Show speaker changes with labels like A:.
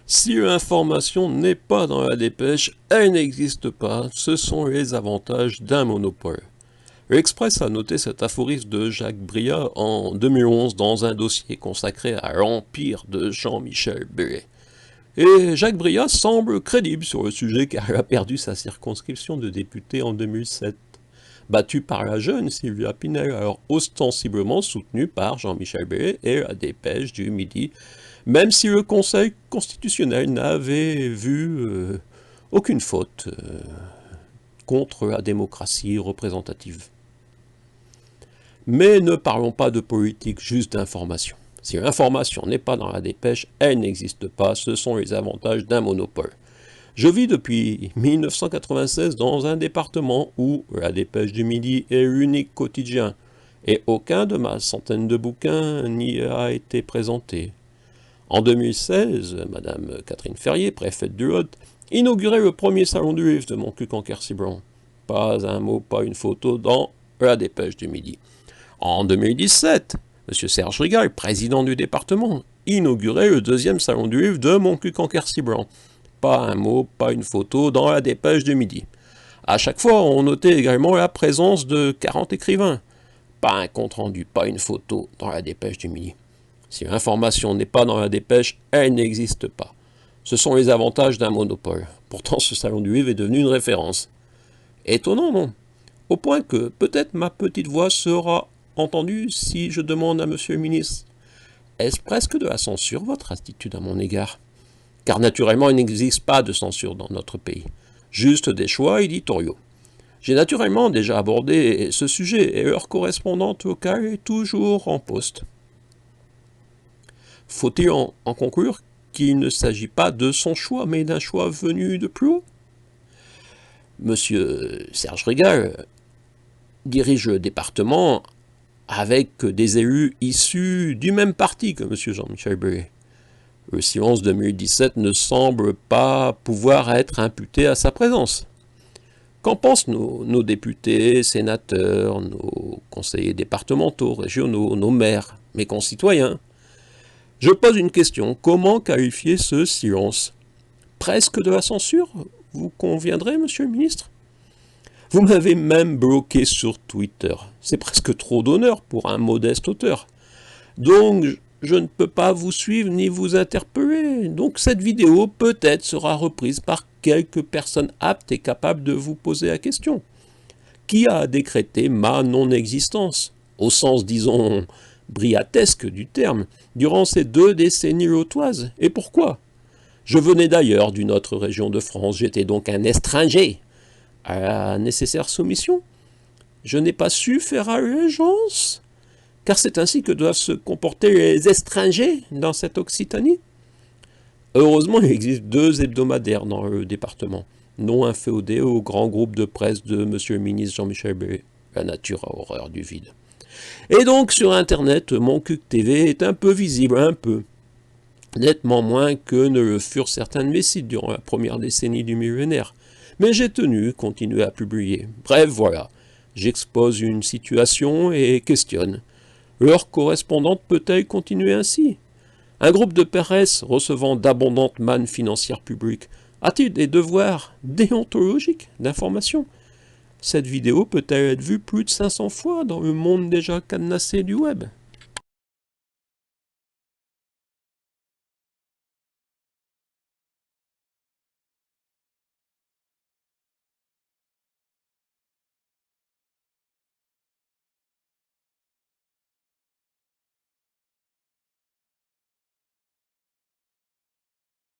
A: Si l'information n'est pas dans la dépêche, elle n'existe pas, ce sont les avantages d'un monopole. L'Express a noté cet aphorisme de Jacques Bria en 2011 dans un dossier consacré à l'empire de Jean-Michel Bellay. Et Jacques Bria semble crédible sur le sujet car il a perdu sa circonscription de député en 2007, battue par la jeune Sylvia Pinel, alors ostensiblement soutenue par Jean-Michel Bellay et la Dépêche du Midi, même si le Conseil constitutionnel n'avait vu aucune faute contre la démocratie représentative. Mais ne parlons pas de politique, juste d'information. Si l'information n'est pas dans la dépêche, elle n'existe pas, ce sont les avantages d'un monopole. Je vis depuis 1996 dans un département où la Dépêche du Midi est l'unique quotidien, et aucun de ma centaine de bouquins n'y a été présenté. En 2016, Madame Catherine Ferrier, préfète du Lot, inaugurait le premier salon du livre de Montcuq-en-Quercy-Blanc. Pas un mot, pas une photo dans la Dépêche du Midi. En 2017, M. Serge Rigal, président du département, inaugurait le deuxième salon du livre de Montcuq-en-Quercy-Blanc. Pas un mot, pas une photo dans la Dépêche du Midi. À chaque fois, on notait également la présence de 40 écrivains. Pas un compte-rendu, pas une photo dans la Dépêche du Midi. Si l'information n'est pas dans la dépêche, elle n'existe pas. Ce sont les avantages d'un monopole. Pourtant, ce salon du livre est devenu une référence. Étonnant, non? Au point que peut-être ma petite voix sera entendue si je demande à monsieur le ministre « Est-ce presque de la censure, votre attitude à mon égard ?» Car naturellement, il n'existe pas de censure dans notre pays. Juste des choix éditoriaux. J'ai naturellement déjà abordé ce sujet et leur correspondante locale est toujours en poste. Faut-il en conclure qu'il ne s'agit pas de son choix, mais d'un choix venu de plus haut? Monsieur Serge Rigal dirige le département avec des élus issus du même parti que monsieur Jean-Michel Bellay. Le silence 2017 ne semble pas pouvoir être imputé à sa présence. Qu'en pensent nos députés, sénateurs, nos conseillers départementaux, régionaux, nos maires, mes concitoyens? Je pose une question, comment qualifier ce silence? Presque de la censure? Vous conviendrez, monsieur le ministre? Vous m'avez même bloqué sur Twitter. C'est presque trop d'honneur pour un modeste auteur. Donc, je ne peux pas vous suivre ni vous interpeller. Donc, cette vidéo peut-être sera reprise par quelques personnes aptes et capables de vous poser la question. Qui a décrété ma non-existence? Au sens, disons, briatesque du terme, durant ces 2 décennies lotoises. Et pourquoi? Je venais d'ailleurs d'une autre région de France, j'étais donc un étranger à la nécessaire soumission. Je n'ai pas su faire allégeance, car c'est ainsi que doivent se comporter les étrangers dans cette Occitanie. Heureusement, il existe 2 hebdomadaires dans le département, non inféodés au grand groupe de presse de M. le ministre Jean-Michel Bellay. La nature a horreur du vide. Et donc, sur Internet, Montcuq TV est un peu visible, un peu. Nettement moins que ne le furent certains de mes sites durant la première décennie du millénaire. Mais j'ai tenu, continuer à publier. Bref, voilà. J'expose une situation et questionne. Leur correspondante peut-elle continuer ainsi? Un groupe de presse recevant d'abondantes mannes financières publiques a-t-il des devoirs déontologiques d'information? Cette vidéo peut-elle être vue plus de 500 fois dans le monde déjà cadenassé du web?